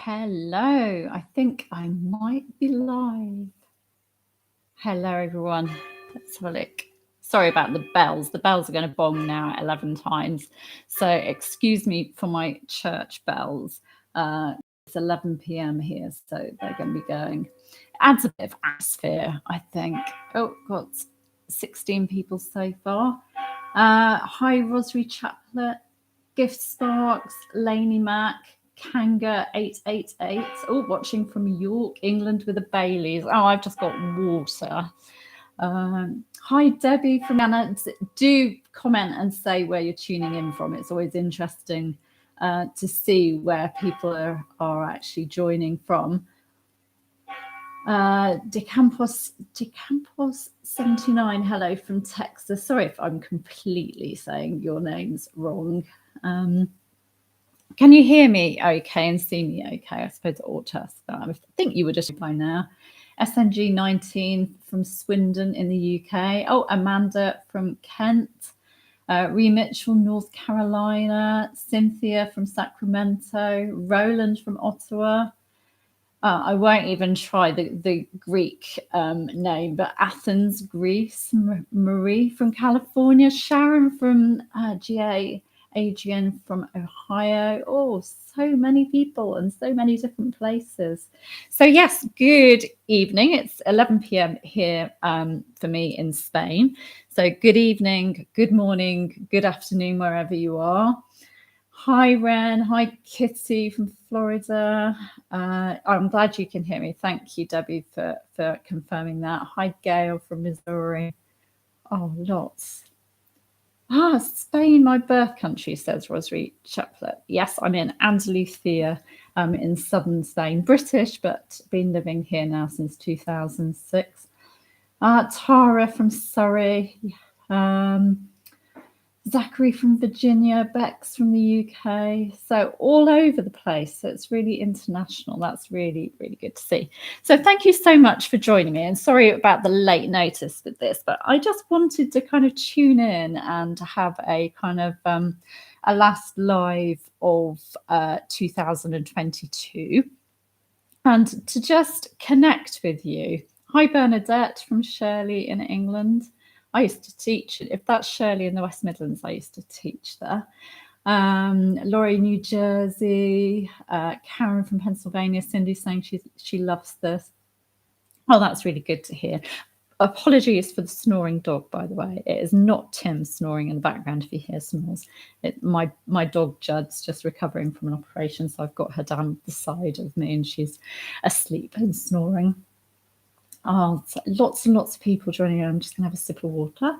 Hello, I think I might be live. Hello, everyone. Let's have a look. Sorry about the bells. The bells are going to bong now 11 times. So excuse me for my church bells. It's 11 p.m. here, so they're going to be going. Adds a bit of atmosphere, I think. Oh, got 16 people so far. Hi, Rosary Chaplet, Gift Sparks, Laney Mac, Kanga 888. Oh, watching from York, England with the Baileys. Oh, I've just got water. Hi, Debbie from Ghana. Do comment and say where you're tuning in from. It's always interesting to see where people are actually joining from. Decampos 79, hello from Texas. Sorry if I'm completely saying your names wrong. Can you hear me okay and see me okay? I suppose it ought to. I think you were just by now. SNG 19 from Swindon in the UK. Oh, Amanda from Kent. Ree Mitchell, North Carolina. Cynthia from Sacramento. Roland from Ottawa. I won't even try the Greek name, but Athens, Greece. Marie from California. Sharon from GA. Adrian from Ohio. Oh, so many people and so many different places. So yes, good evening. It's 11 p.m. here for me in Spain. So good evening, good morning, good afternoon, wherever you are. Hi, Ren. Hi, Kitty from Florida. I'm glad you can hear me. Thank you, Debbie, for confirming that. Hi, Gail from Missouri. Oh, lots. Spain, my birth country, says Rosary Chaplet. Yes, I'm in Andalusia in southern Spain. British, but been living here now since 2006. Tara from Surrey. Zachary from Virginia, Bex from the UK. So all over the place. So it's really international. That's really, really good to see. So thank you so much for joining me. And sorry about the late notice with this, but I just wanted to kind of tune in and have a kind of a last live of 2022 and to just connect with you. Hi, Bernadette from Shirley in England. I used to teach, if that's Shirley in the West Midlands, I used to teach there. Laurie, New Jersey, Karen from Pennsylvania, Cindy saying she loves this. Oh, that's really good to hear. Apologies for the snoring dog, by the way. It is not Tim snoring in the background if you hear snores. My dog Judd's just recovering from an operation, so I've got her down the side of me and she's asleep and snoring. Oh, lots and lots of people joining in. I'm just going to have a sip of water.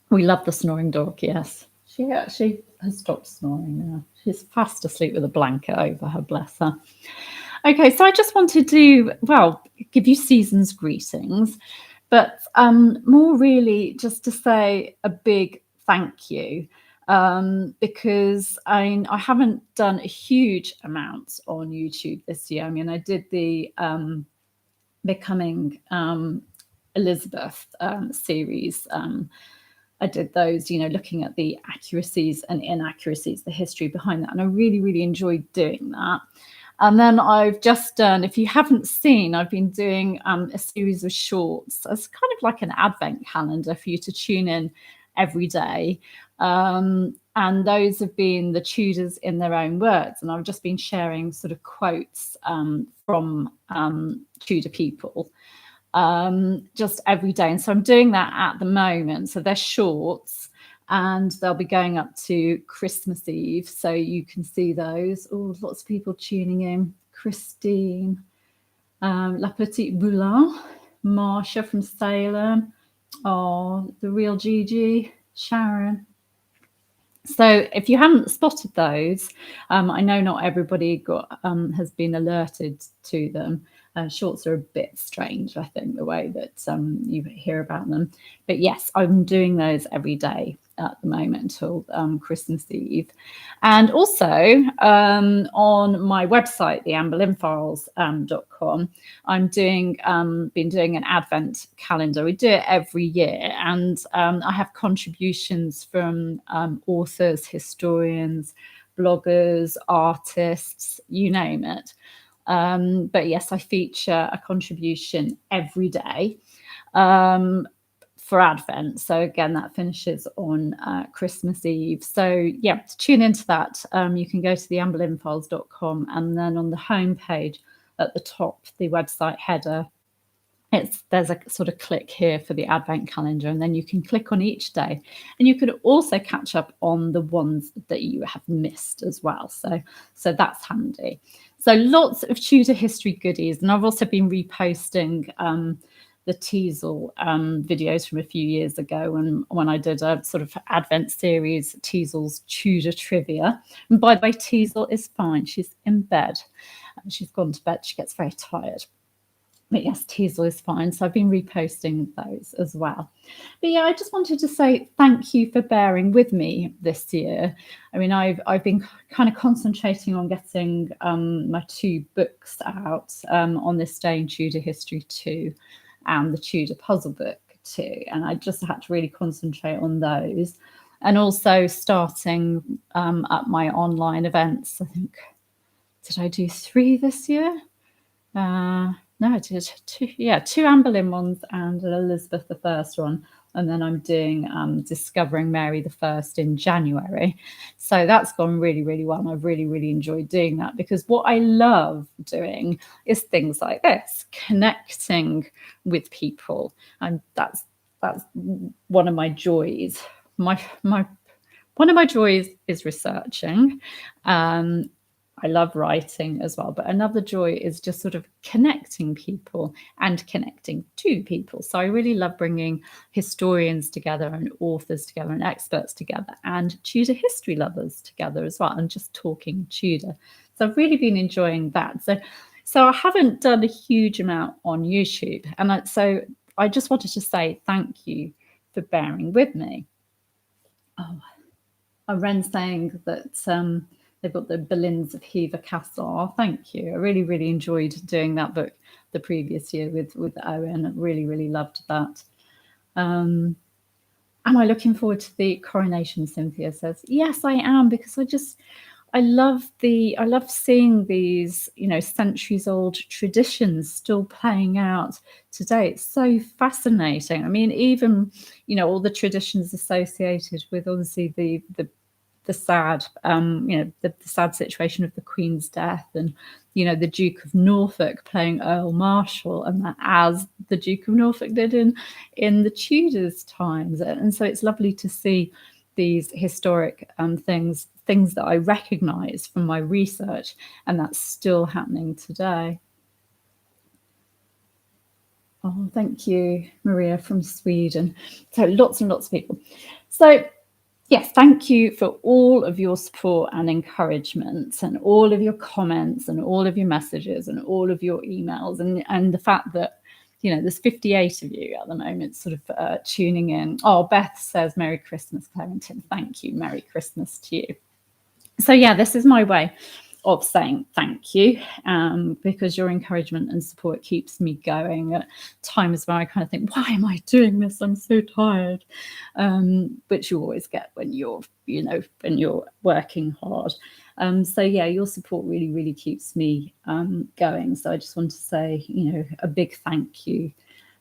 We love the snoring dog, yes. She actually has stopped snoring now. She's fast asleep with a blanket over her, bless her. Okay, so I just wanted to, give you season's greetings, but more really just to say a big thank you. Because I haven't done a huge amount on YouTube this year. I mean, I did the Becoming Elizabeth series. I did those, looking at the accuracies and inaccuracies, the history behind that. And I really, really enjoyed doing that. And then I've just done, if you haven't seen, I've been doing a series of shorts as kind of like an advent calendar for you to tune in every day. And those have been the Tudors in their own words. And I've just been sharing sort of quotes from Tudor people just every day. And so I'm doing that at the moment. So they're shorts and they'll be going up to Christmas Eve. So you can see those. Oh, lots of people tuning in. Christine, La Petite Boulin, Marsha from Salem. Oh, the real Gigi, Sharon. So if you haven't spotted those, I know not everybody has been alerted to them. Shorts are a bit strange, I think, the way that you hear about them. But yes, I'm doing those every day at the moment until Christmas Eve. And also on my website, theamberlynfiles.com, I'm been doing an Advent calendar. We do it every year. And I have contributions from authors, historians, bloggers, artists, you name it. But yes, I feature a contribution every day for Advent. So again, that finishes on Christmas Eve. So yeah, to tune into that, you can go to the amberlynfiles.com, and then on the homepage at the top, the website header, there's a sort of click here for the Advent calendar, and then you can click on each day, and you could also catch up on the ones that you have missed as well. So that's handy. So lots of Tudor history goodies, and I've also been reposting the Teasel videos from a few years ago when I did a sort of Advent series, Teasel's Tudor Trivia. And by the way, Teasel is fine. She's in bed. She's gone to bed. She gets very tired. But yes, Teasel is fine. So I've been reposting those as well. But yeah, I just wanted to say thank you for bearing with me this year. I mean, I've been kind of concentrating on getting my 2 books out, On This Day in Tudor History 2 and the Tudor Puzzle Book 2. And I just had to really concentrate on those. And also starting at my online events. I think, did I do 3 this year? No, I did 2. Yeah, 2 Amber Lynn ones and an Elizabeth I one. And then I'm doing Discovering Mary I in January. So that's gone really, really well. And I've really, really enjoyed doing that, because what I love doing is things like this, connecting with people. And that's one of my joys. One of my joys is researching. I love writing as well, but another joy is just sort of connecting people and connecting to people. So I really love bringing historians together and authors together and experts together and Tudor history lovers together as well, and just talking Tudor. So I've really been enjoying that. So I haven't done a huge amount on YouTube, and so I just wanted to say thank you for bearing with me. Oh, Ren's saying that they've got the Boleyns of Hever Castle. Oh, thank you. I really, really enjoyed doing that book the previous year with Owen. I really, really loved that. Am I looking forward to the coronation? Cynthia says, yes, I am, because I love seeing these, centuries old traditions still playing out today. It's so fascinating. I mean, even, all the traditions associated with obviously the sad, the sad situation of the Queen's death, and the Duke of Norfolk playing Earl Marshal, and that as the Duke of Norfolk did in the Tudors' times. And so it's lovely to see these historic things that I recognise from my research, and that's still happening today. Oh, thank you, Maria from Sweden. So lots and lots of people. So yes, thank you for all of your support and encouragement, and all of your comments, and all of your messages, and all of your emails, and the fact that, there's 58 of you at the moment sort of tuning in. Oh, Beth says, Merry Christmas, Clarendon. Thank you. Merry Christmas to you. So yeah, this is my way of saying thank you, because your encouragement and support keeps me going at times where I kind of think, why am I doing this? I'm so tired, which you always get when you're working hard. So yeah, your support really, really keeps me going. So I just want to say, a big thank you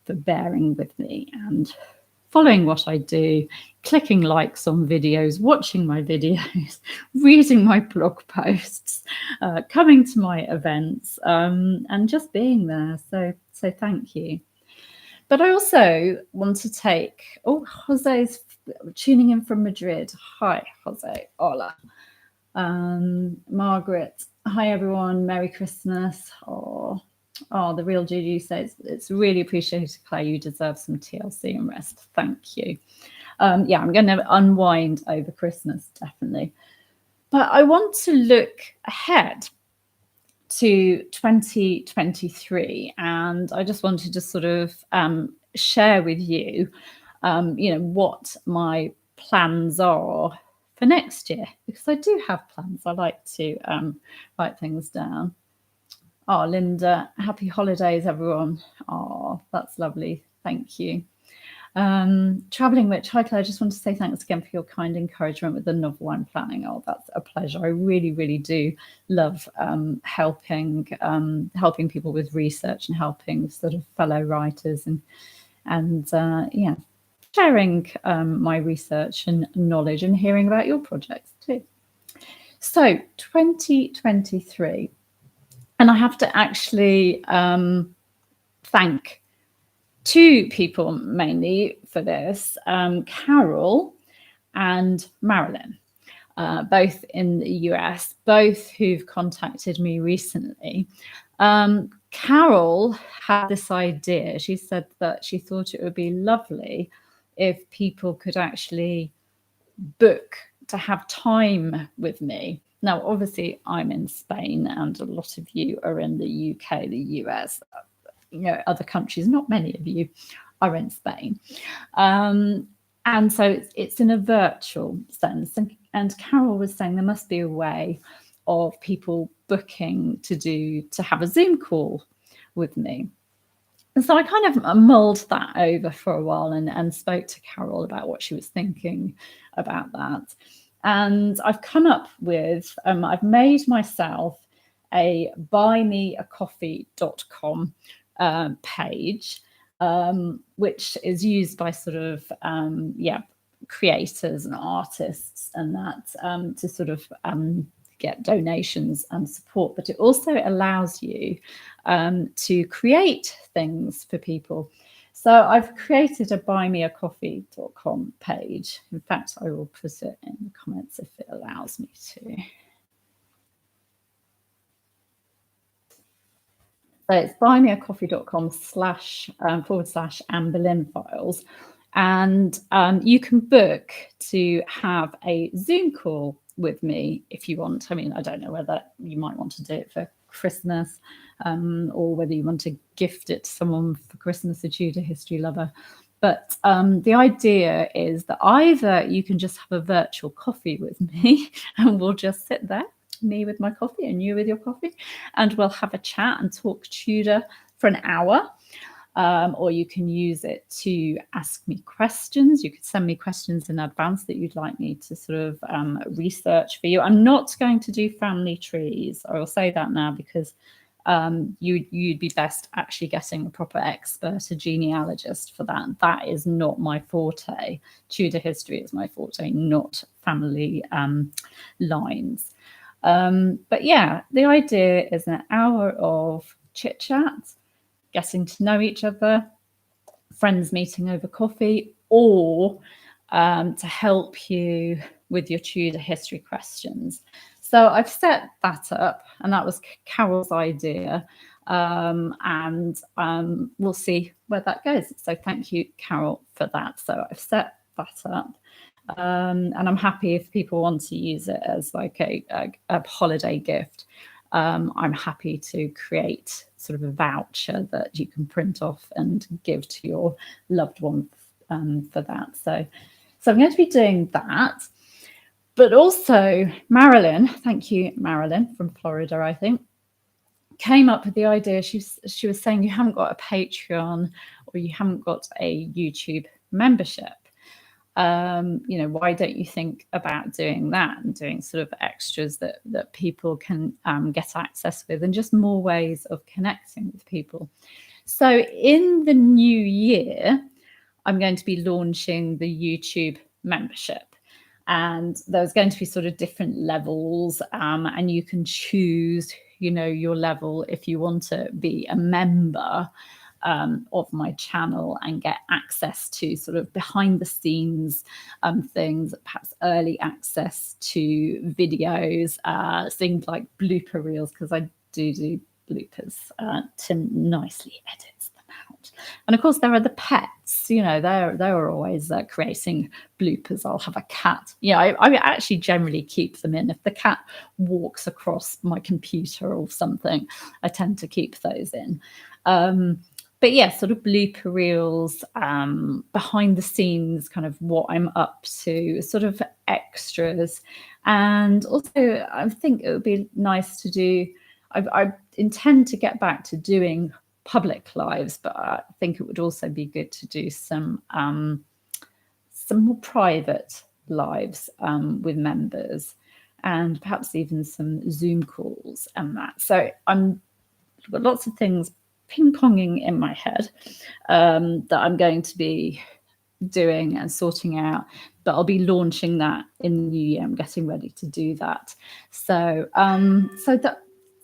for bearing with me and following what I do, clicking likes on videos, watching my videos, reading my blog posts, coming to my events, and just being there. So thank you. But I also want to take, Jose's tuning in from Madrid. Hi, Jose. Hola. Margaret. Hi, everyone. Merry Christmas. Oh, the real Judy says, it's really appreciated, Claire. You deserve some TLC and rest. Thank you. Yeah, I'm going to unwind over Christmas, definitely. But I want to look ahead to 2023, and I just wanted to sort of share with you, what my plans are for next year, because I do have plans. I like to write things down. Oh, Linda, happy holidays, everyone. Oh, that's lovely. Thank you. Traveling Witch, hi Claire, I just want to say thanks again for your kind encouragement with the novel I'm planning. Oh, that's a pleasure. I really, really do love helping people with research and helping sort of fellow writers and yeah, sharing my research and knowledge and hearing about your projects too. So 2023, and I have to actually thank two people mainly for this, Carol and Marilyn, both in the US, both who've contacted me recently. Carol had this idea. She said that she thought it would be lovely if people could actually book to have time with me. Now, obviously, I'm in Spain and a lot of you are in the UK, the US, other countries, not many of you are in Spain. And so it's in a virtual sense. And Carol was saying there must be a way of people booking to have a Zoom call with me. And so I kind of mulled that over for a while and spoke to Carol about what she was thinking about that. And I've come up with, I've made myself a buymeacoffee.com page, which is used by sort of, creators and artists and that to sort of get donations and support, but it also allows you to create things for people. So I've created a buymeacoffee.com page. In fact, I will put it in the comments if it allows me to. So it's buymeacoffee.com//Anne Boleyn Files. And you can book to have a Zoom call with me if you want. I mean, I don't know whether you might want to do it for Christmas or whether you want to gift it to someone for Christmas, a Tudor history lover. But the idea is that either you can just have a virtual coffee with me and we'll just sit there, me with my coffee and you with your coffee, and we'll have a chat and talk Tudor for an hour. Or you can use it to ask me questions. You could send me questions in advance that you'd like me to sort of research for you. I'm not going to do family trees. I will say that now because you'd be best actually getting a proper expert, a genealogist for that. That is not my forte. Tudor history is my forte, not family lines. But yeah, the idea is an hour of chit chat, getting to know each other, friends meeting over coffee, or to help you with your Tudor history questions. So I've set that up, and that was Carol's idea, and we'll see where that goes. So thank you, Carol, for that. So I've set that up. And I'm happy if people want to use it as like a holiday gift. I'm happy to create sort of a voucher that you can print off and give to your loved one for that. So I'm going to be doing that. But also Marilyn, thank you, Marilyn from Florida, I think, came up with the idea. She was saying you haven't got a Patreon or you haven't got a YouTube membership. Why don't you think about doing that and doing sort of extras that people can get access with, and just more ways of connecting with people. So in the new year, I'm going to be launching the YouTube membership, and there's going to be sort of different levels, and you can choose, your level if you want to be a member of my channel and get access to sort of behind the scenes things, perhaps early access to videos, things like blooper reels, because I do bloopers. Tim nicely edits them out. And of course there are the pets, they're always creating bloopers. I'll have a cat. I actually generally keep them in. If the cat walks across my computer or something, I tend to keep those in. But yeah, sort of blooper reels, behind the scenes, kind of what I'm up to, sort of extras. And also, I think it would be nice to do, I intend to get back to doing public lives, but I think it would also be good to do some more private lives with members, and perhaps even some Zoom calls and that. So I've got lots of things ping-ponging in my head that I'm going to be doing and sorting out, but I'll be launching that in the new year. I'm getting ready to do that. So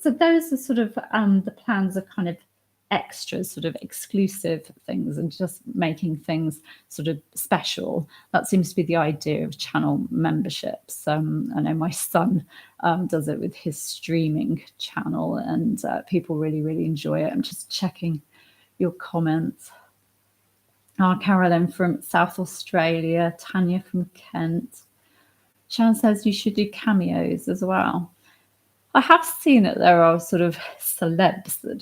so those are sort of the plans of kind of extras, sort of exclusive things, and just making things sort of special. That seems to be the idea of channel memberships. I know my son does it with his streaming channel, and people really enjoy it. I'm just checking your comments. Carolyn from South Australia, Tanya from Kent. Sharon says you should do cameos as well. I have seen that there are sort of celebs that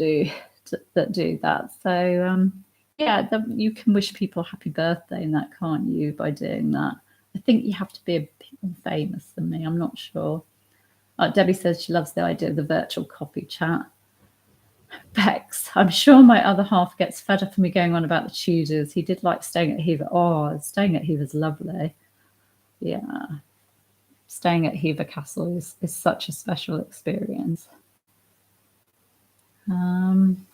do that. So yeah, you can wish people happy birthday and that, can't you, by doing that? I think you have to be a bit more famous than me. I'm not sure. Debbie says she loves the idea of the virtual coffee chat. Bex, I'm sure my other half gets fed up of me going on about the Tudors. He did like staying at Hever. Oh, staying at Hever's lovely. Yeah. Staying at Hever Castle is such a special experience. I'm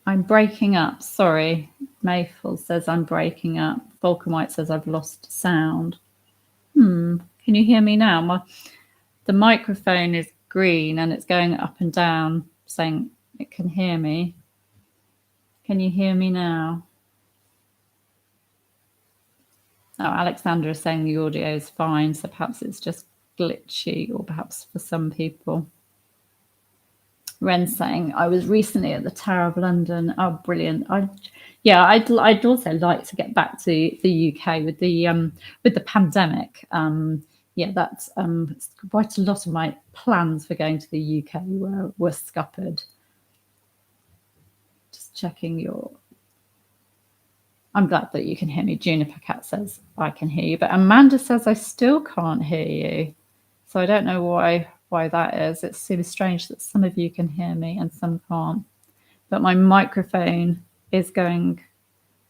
breaking up. Sorry. Mayfield says I'm breaking up. Vulcan White says I've lost sound. Can you hear me now? The microphone is green and it's going up and down saying it can hear me. Can you hear me now? Oh, Alexandra is saying the audio is fine, so perhaps it's just glitchy, or perhaps for some people. Ren's saying I was recently at the Tower of London. Oh, brilliant! I'd also like to get back to the UK with the pandemic. Yeah, that's quite a lot of my plans for going to the UK were scuppered. Just checking your. I'm glad that you can hear me. Juniper Cat says I can hear you, but Amanda says I still can't hear you. So I don't know why that is. It seems strange that some of you can hear me and some can't. But my microphone is going.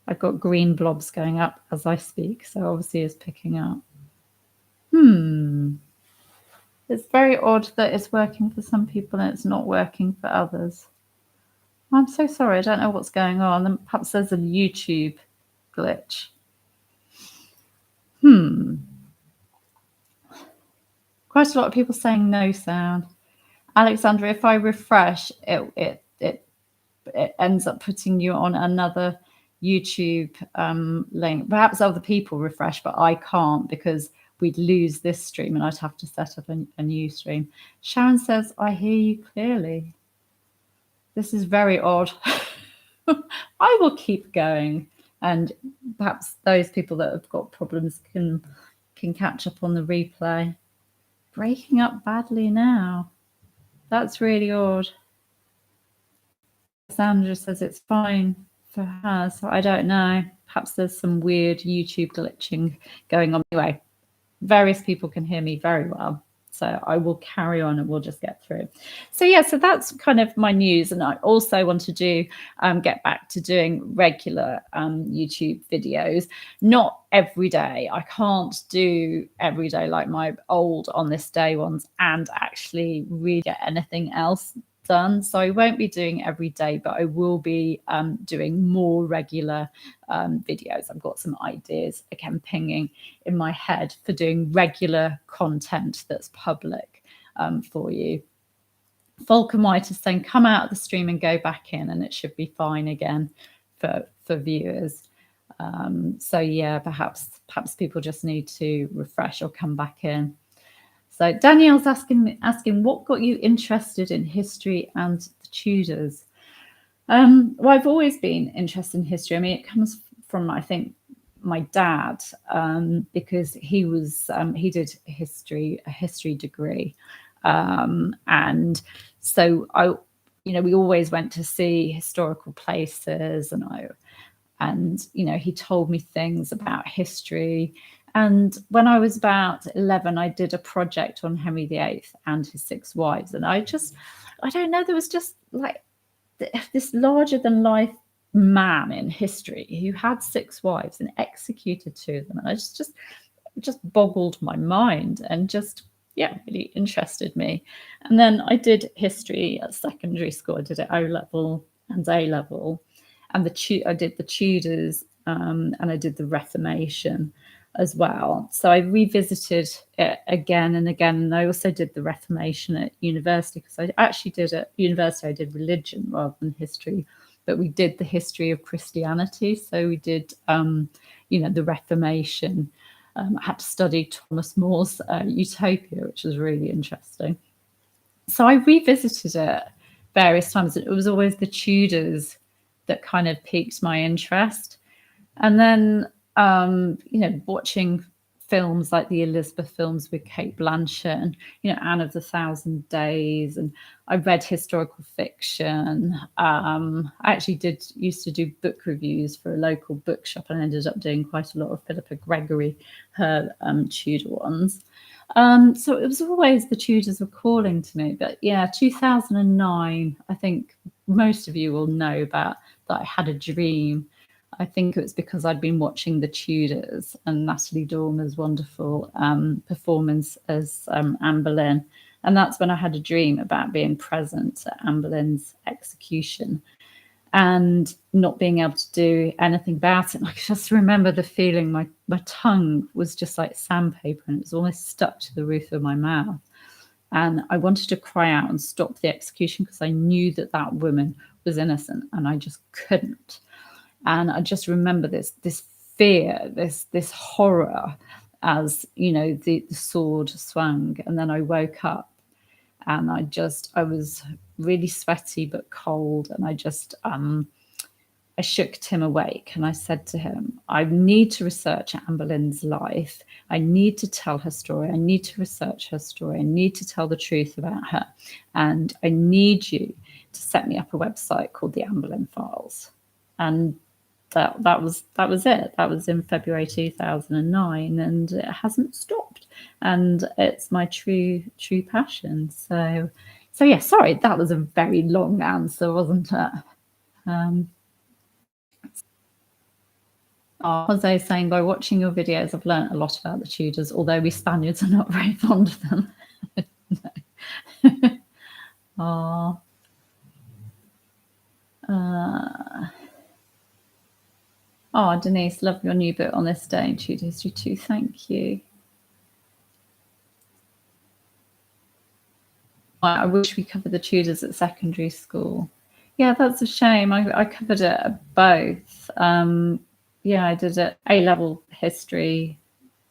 I've got green blobs going up as I speak, so obviously it's picking up. It's very odd that it's working for some people and it's not working for others. I'm so sorry. I don't know what's going on. Perhaps there's a YouTube glitch. Quite a lot of people saying no sound. Alexandra, if I refresh, it ends up putting you on another YouTube link. Perhaps other people refresh, but I can't because we'd lose this stream and I'd have to set up a new stream. Sharon says, I hear you clearly. This is very odd. I will keep going, and perhaps those people that have got problems can catch up on the replay. Breaking up badly now. That's really odd. Sandra says it's fine for her, so I don't know. Perhaps there's some weird YouTube glitching going on. Anyway, various people can hear me very well, so I will carry on and we'll just get through. So yeah, so that's kind of my news, and I also want to get back to doing regular YouTube videos. Not every day. I can't do every day like my old On This Day ones and actually really get anything else done. So I won't be doing every day, but I will be doing more regular videos. I've got some ideas again pinging in my head for doing regular content that's public for you. Vulcan White is saying come out of the stream and go back in, and it should be fine again for viewers. So yeah, perhaps people just need to refresh or come back in. So Danielle's asking what got you interested in history and the Tudors? Well, I've always been interested in history. I mean, it comes from, I think, my dad, because he did a history degree, and so we always went to see historical places, and he told me things about history. And when I was about 11, I did a project on Henry VIII and his 6 wives. And I just I don't know, there was just like this larger than life man in history who had 6 wives and executed 2 of them. And I just boggled my mind and just, yeah, really interested me. And then I did history at secondary school. I did it O level and A level, and I did the Tudors, and I did the Reformation as well. So I revisited it again and again. And I also did the Reformation at university, because I actually did at university, I did religion rather than history, but we did the history of Christianity. So we did, the Reformation. I had to study Thomas More's Utopia, which was really interesting. So I revisited it various times. It was always the Tudors that kind of piqued my interest. And then, watching films like the Elizabeth films with Cate Blanchett and, Anne of the Thousand Days. And I read historical fiction. I actually used to do book reviews for a local bookshop, and ended up doing quite a lot of Philippa Gregory, her Tudor ones. So it was always the Tudors were calling to me. But yeah, 2009, I think most of you will know about that I had a dream. I think it was because I'd been watching The Tudors and Natalie Dormer's wonderful performance as Anne Boleyn. And that's when I had a dream about being present at Anne Boleyn's execution and not being able to do anything about it. And I just remember the feeling, my tongue was just like sandpaper, and it was almost stuck to the roof of my mouth. And I wanted to cry out and stop the execution, because I knew that woman was innocent, and I just couldn't. And I just remember this fear, this horror, as the sword swung. And then I woke up, and I was really sweaty but cold, and I shook Tim awake, and I said to him, I need to research Anne Boleyn's life. I need to tell her story. I need to research her story. I need to tell the truth about her. And I need you to set me up a website called the Anne Boleyn Files. And that was it. That was in February 2009, and it hasn't stopped. And it's my true passion. So yeah, sorry, that was a very long answer, wasn't it? Jose saying, by watching your videos, I've learned a lot about the Tudors, although we Spaniards are not very fond of them. Denise, love your new book on this day in Tudor history too. Thank you. I wish we covered the Tudors at secondary school. Yeah, that's a shame. I covered it at both. I did it A-level history,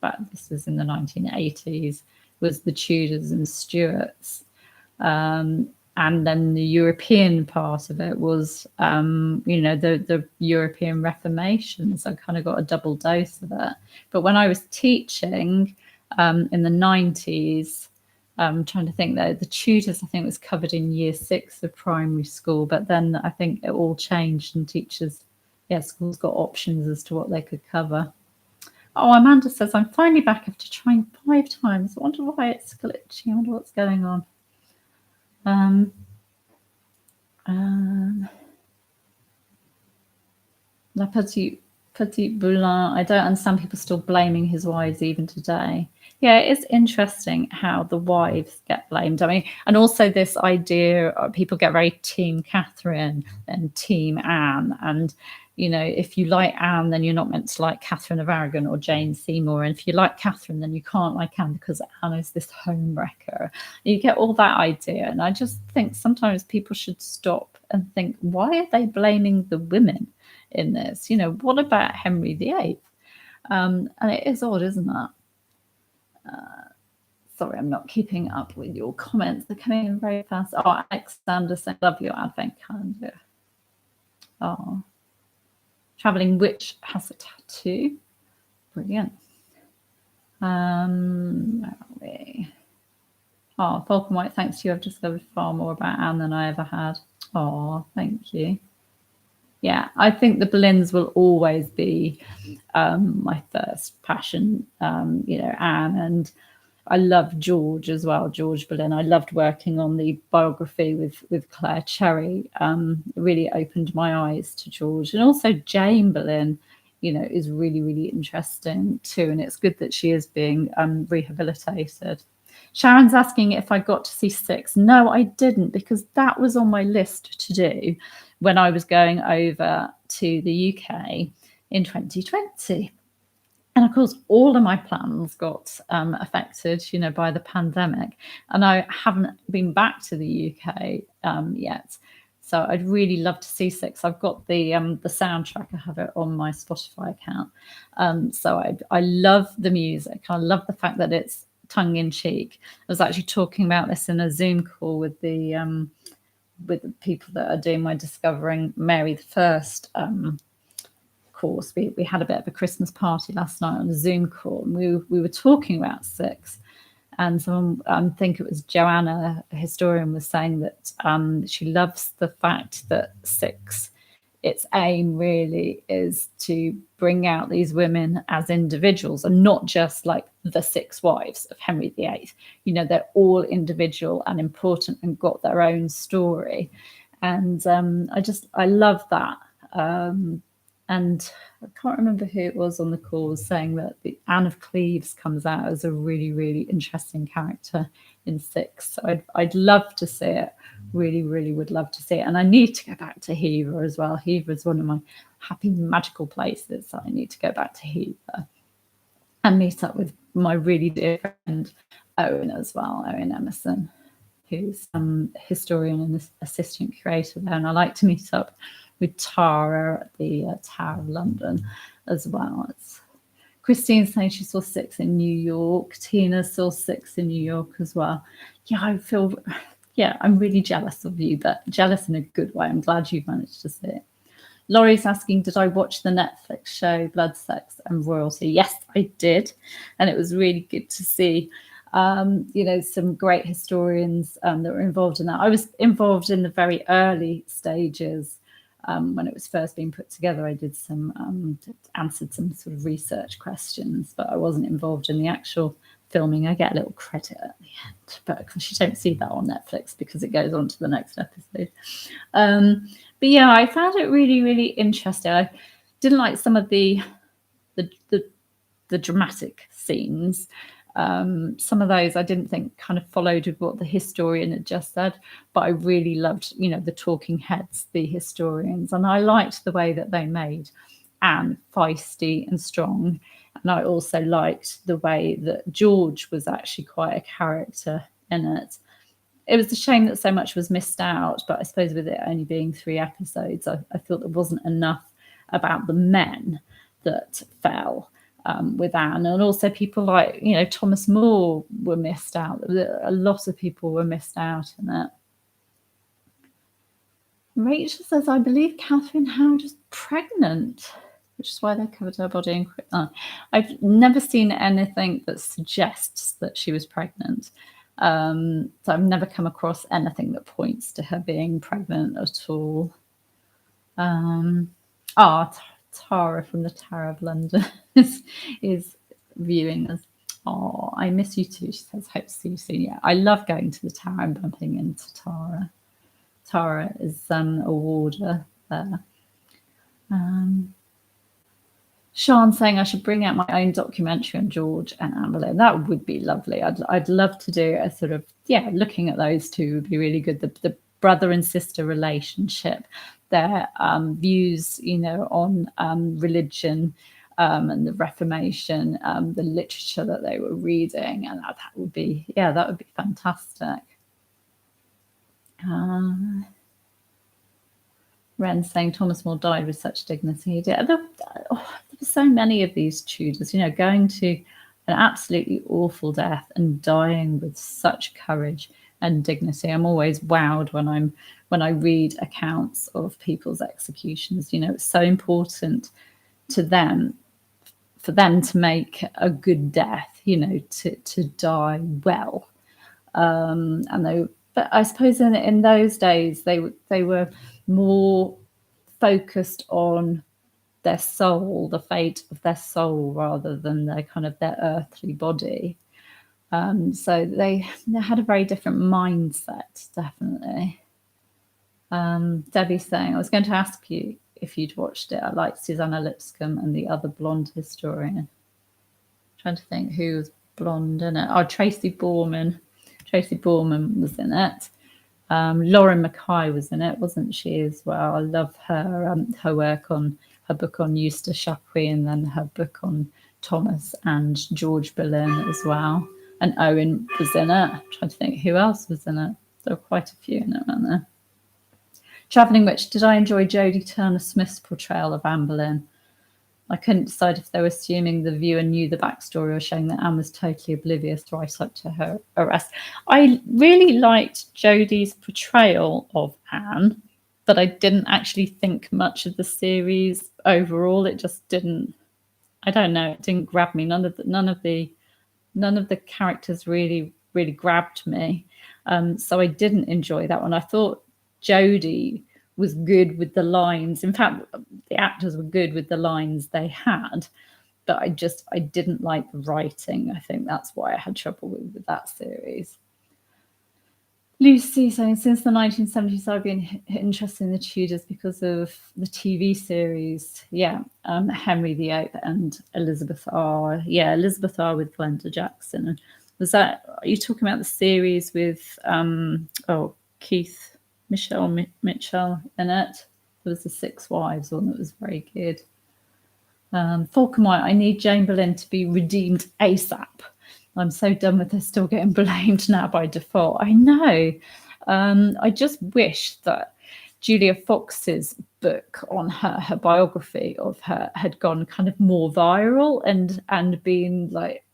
but this was in the 1980s, was the Tudors and Stuarts. And then the European part of it was, the European Reformation. So I kind of got a double dose of it. But when I was teaching in the 90s, I'm trying to think though, the Tudors, I think, was covered in year 6 of primary school. But then I think it all changed, and schools got options as to what they could cover. Oh, Amanda says, I'm finally back after trying 5 times. I wonder why it's glitchy. I wonder what's going on. La Petite Boulin, I don't understand people still blaming his wives even today. Yeah, it's interesting how the wives get blamed. I mean, and also this idea, people get very Team Catherine and Team Anne. And, if you like Anne, then you're not meant to like Catherine of Aragon or Jane Seymour. And if you like Catherine, then you can't like Anne because Anne is this homewrecker. You get all that idea. And I just think sometimes people should stop and think, why are they blaming the women in this? What about Henry VIII? And it is odd, isn't it? Sorry, I'm not keeping up with your comments. They're coming in very fast. Oh, Alexander saying, love your advent calendar. Oh, Traveling Witch has a tattoo. Brilliant. Where are we? Oh, Falcon White, thanks to you, I've discovered far more about Anne than I ever had. Oh, thank you. Yeah, I think the Boleyns will always be my first passion, Anne. And I love George as well, George Boleyn. I loved working on the biography with Claire Cherry. It really opened my eyes to George. And also Jane Boleyn, is really, really interesting too. And it's good that she is being rehabilitated. Sharon's asking if I got to see Six. No, I didn't, because that was on my list to do when I was going over to the UK in 2020. And of course, all of my plans got affected, by the pandemic. And I haven't been back to the UK yet. So I'd really love to see Six. I've got the soundtrack. I have it on my Spotify account. So I love the music. I love the fact that it's tongue in cheek. I was actually talking about this in a Zoom call with the people that are doing my Discovering Mary the First course. We had a bit of a Christmas party last night on a Zoom call, and we were talking about Six. And someone, I think it was Joanna, a historian, was saying that she loves the fact that Six, its aim really is to bring out these women as individuals and not just like the six wives of Henry VIII. They're all individual and important and got their own story. And I love that. And I can't remember who it was on the call was saying that the Anne of Cleves comes out as a really, really interesting character in Six. So I'd love to see it. Really, really would love to see it. And I need to go back to Hever as well. Hever is one of my happy, magical places. So I need to go back to Hever and meet up with my really dear friend Owen as well, Owen Emerson, who's a historian and assistant curator there. And I like to meet up with Tara at the Tower of London as well. Christine's saying she saw Six in New York. Tina saw Six in New York as well. Yeah, I'm really jealous of you, but jealous in a good way. I'm glad you've managed to see it. Laurie's asking, did I watch the Netflix show Blood, Sex and Royalty? Yes, I did. And it was really good to see some great historians that were involved in that. I was involved in the very early stages. When it was first being put together, I did answered some sort of research questions, but I wasn't involved in the actual filming. I get a little credit at the end, but of course you don't see that on Netflix because it goes on to the next episode. But yeah, I found it really, really interesting. I didn't like some of the dramatic scenes. Some of those I didn't think kind of followed with what the historian had just said, but I really loved, the talking heads, the historians, and I liked the way that they made Anne feisty and strong. And I also liked the way that George was actually quite a character in it. It was a shame that so much was missed out, but I suppose with it only being 3 episodes, I thought there wasn't enough about the men that fell with Anne. And also people like, Thomas More were missed out. A lot of people were missed out in it. Rachel says, I believe Catherine Howard is pregnant, which is why they covered her body in I've never seen anything that suggests that she was pregnant. So I've never come across anything that points to her being pregnant at all. Tara from the Tower of London is viewing us. Oh, I miss you too, she says. Hope to see you soon. Yeah, I love going to the Tower and bumping into Tara. Tara is a warder there. Sean saying I should bring out my own documentary on George and Anne Boleyn. That would be lovely. I'd love to do a sort of, looking at those two would be really good. The brother and sister relationship, their views, on religion and the Reformation, the literature that they were reading, and that would be fantastic. Ren saying Thomas More died with such dignity. There were so many of these Tudors, going to an absolutely awful death and dying with such courage and dignity. I'm always wowed when I read accounts of people's executions. It's so important to them, for them to make a good death, to die well. But I suppose in those days they were more focused on their soul, the fate of their soul, rather than their earthly body. So they had a very different mindset, definitely. Debbie's saying, I was going to ask you if you'd watched it. I like Susanna Lipscomb and the other blonde historian. I'm trying to think who was blonde in it. Oh, Tracy Borman. Tracy Borman was in it. Lauren Mackay was in it, wasn't she, as well? I love her her work on her book on Eustace Chapuis, and then her book on Thomas and George Boleyn as well. And Owen was in it. I'm trying to think who else was in it. There were quite a few in it, weren't there? Travelling Witch, did I enjoy Jodie Turner-Smith's portrayal of Anne Boleyn? I couldn't decide if they were assuming the viewer knew the backstory or showing that Anne was totally oblivious right up to her arrest. I really liked Jodie's portrayal of Anne, but I didn't actually think much of the series overall. It just didn't. I don't know. It didn't grab me. None of the characters really grabbed me. So I didn't enjoy that one. I thought Jodie was good with the lines. In fact, the actors were good with the lines they had, but I didn't like the writing. I think that's why I had trouble with that series. Lucy saying, since the 1970s, I've been interested in the Tudors because of the TV series. Yeah, Henry VIII and Elizabeth R. Yeah, Elizabeth R. with Glenda Jackson. Are you talking about the series with Keith Mitchell in it? There was the Six Wives one that was very good. Falcon White, I need Jane Boleyn to be redeemed ASAP. I'm so done with her still getting blamed now by default. I know. I just wish that Julia Fox's book on her biography of her had gone kind of more viral and been like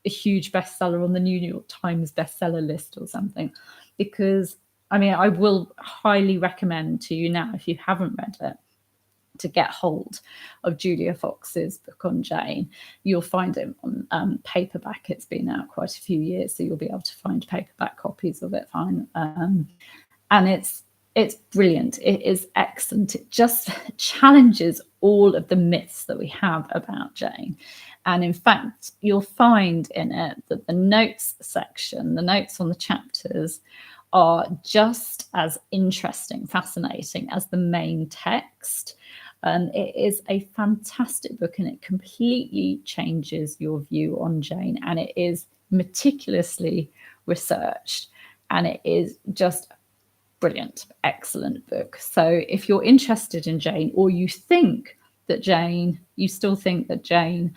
a huge bestseller on the New York Times bestseller list or something. Because, I mean, I will highly recommend to you now, if you haven't read it, to get hold of Julia Fox's book on Jane. You'll find it on paperback. It's been out quite a few years, so you'll be able to find paperback copies of it fine. And it's brilliant. It is excellent. It just challenges all of the myths that we have about Jane. And in fact, you'll find in it that the notes section, the notes on the chapters, are just as interesting, fascinating as the main text. It is a fantastic book, and it completely changes your view on Jane, and it is meticulously researched, and it is just brilliant, excellent book. So if you're interested in Jane, or you still think that Jane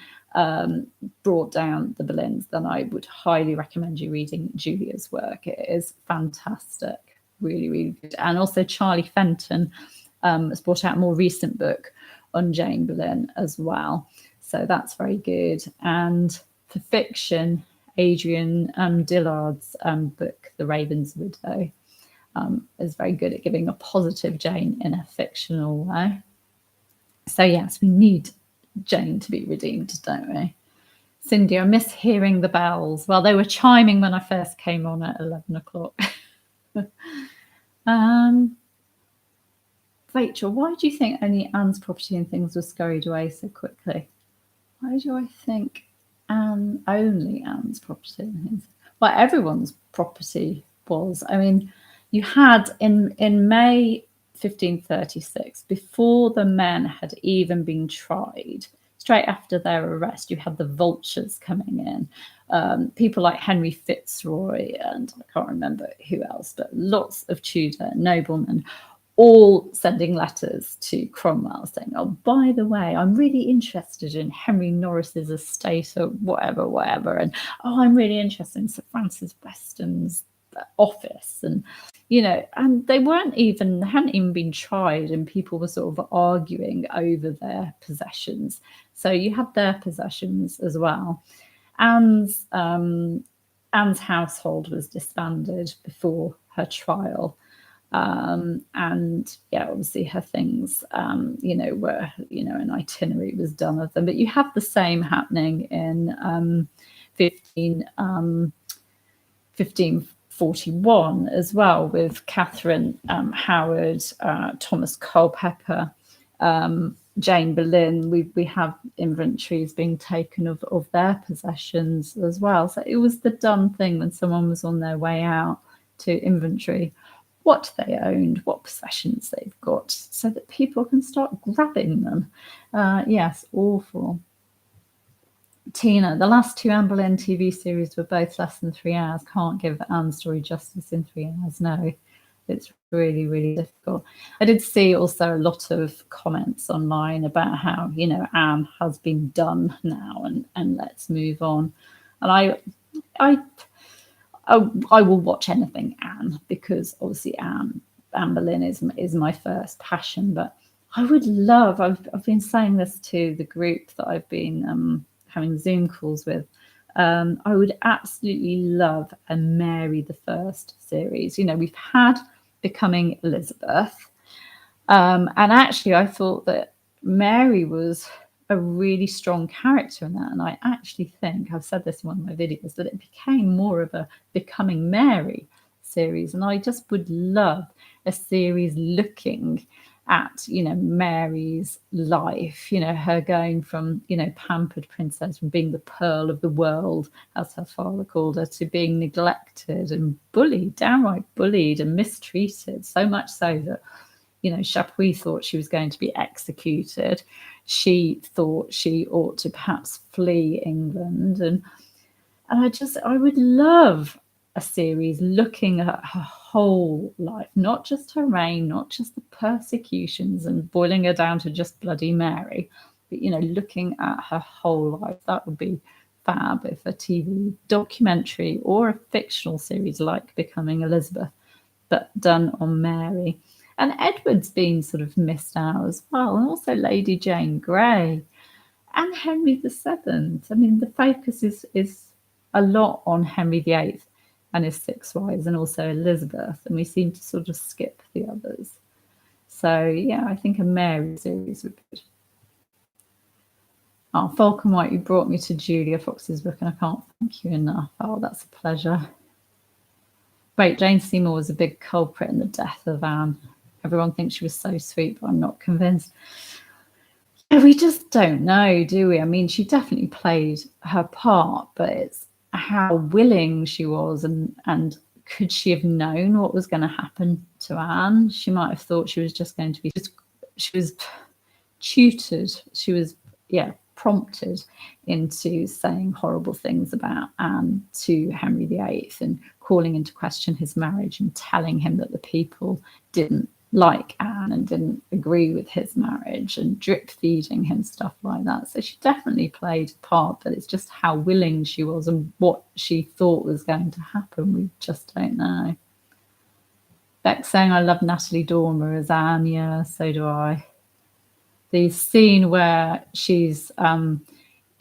brought down the Boleyns, then I would highly recommend you reading Julia's work. It is fantastic, really good. And also Charlie Fenton has brought out a more recent book on Jane Boleyn as well. So that's very good. And for fiction, Adrian Dillard's book, The Raven's Widow, is very good at giving a positive Jane in a fictional way. So yes, we need Jane to be redeemed, don't we? Cindy, I miss hearing the bells. Well, they were chiming when I first came on at 11 o'clock. Rachel, why do you think only Anne's property and things were scurried away so quickly? Why do I think only Anne's property and things? Well, everyone's property was. I mean, you had in May 1536, before the men had even been tried, straight after their arrest, you had the vultures coming in. People like Henry Fitzroy and I can't remember who else, but lots of Tudor noblemen, all sending letters to Cromwell saying, oh, by the way, I'm really interested in Henry Norris's estate or whatever. And, oh, I'm really interested in Sir Francis Weston's office. And, you know, and they hadn't even been tried, and people were sort of arguing over their possessions. So you had their possessions as well. Anne's household was disbanded before her trial. And yeah, obviously her things, were, an itinerary was done of them. But you have the same happening in 1541 as well, with Catherine Howard, Thomas Culpeper, Jane Boleyn, we have inventories being taken of their possessions as well. So it was the done thing when someone was on their way out to inventory what they owned, what possessions they've got, so that people can start grabbing them. Yes, awful. Tina, the last two Anne Boleyn TV series were both less than 3 hours. Can't give Anne's story justice in 3 hours. No, it's really, really difficult. I did see also a lot of comments online about how, you know, Anne has been done now and let's move on. And I will watch anything Anne, because obviously Anne Boleyn is my first passion. But I would love, I've been saying this to the group that I've been having Zoom calls with. I would absolutely love a Mary the First series. You know, we've had Becoming Elizabeth. And actually, I thought that Mary was a really strong character in that. And I actually think, I've said this in one of my videos, that it became more of a Becoming Mary series. And I just would love a series looking at, you know, Mary's life, you know, her going from, you know, pampered princess, from being the pearl of the world, as her father called her, to being neglected and bullied, downright bullied and mistreated, so much so that, you know, Chapuis thought she was going to be executed. She thought she ought to perhaps flee England. And I would love a series looking at her whole life, not just her reign, not just the persecutions and boiling her down to just Bloody Mary, but, you know, looking at her whole life. That would be fab if a TV documentary or a fictional series like Becoming Elizabeth, but done on Mary. And Edward's been sort of missed out as well, and also Lady Jane Grey and Henry VII. I mean, the focus is a lot on Henry VIII and his 6 wives, and also Elizabeth, and we seem to sort of skip the others. So yeah, I think a Mary series would be good. Oh, Falcon White, you brought me to Julia Fox's book, and I can't thank you enough. Oh, that's a pleasure. Right, Jane Seymour was a big culprit in the death of Anne. Everyone thinks she was so sweet, but I'm not convinced. We just don't know, do we? I mean, she definitely played her part, but it's how willing she was, and could she have known what was going to happen to Anne? She might have thought she was just going to be, she was tutored, she was, prompted into saying horrible things about Anne to Henry VIII and calling into question his marriage and telling him that the people didn't like Anne and didn't agree with his marriage and drip feeding him stuff like that. So she definitely played a part, but it's just how willing she was and what she thought was going to happen. We just don't know. Beck saying, I love Natalie Dormer as Anne. Yeah, so do I. The scene where she's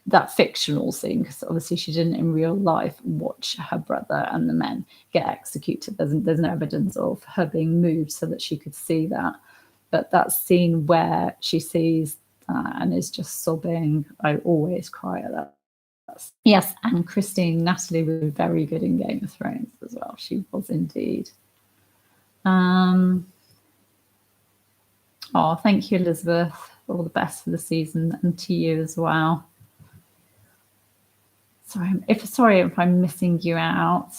that fictional scene, because obviously she didn't in real life watch her brother and the men get executed. There's no evidence of her being moved so that she could see that. But that scene where she sees and is just sobbing, I always cry at that. Yes, and Christine Natalie was very good in Game of Thrones as well. She was indeed. Oh, thank you, Elizabeth. All the best for the season, and to you as well. Sorry if I'm missing you out.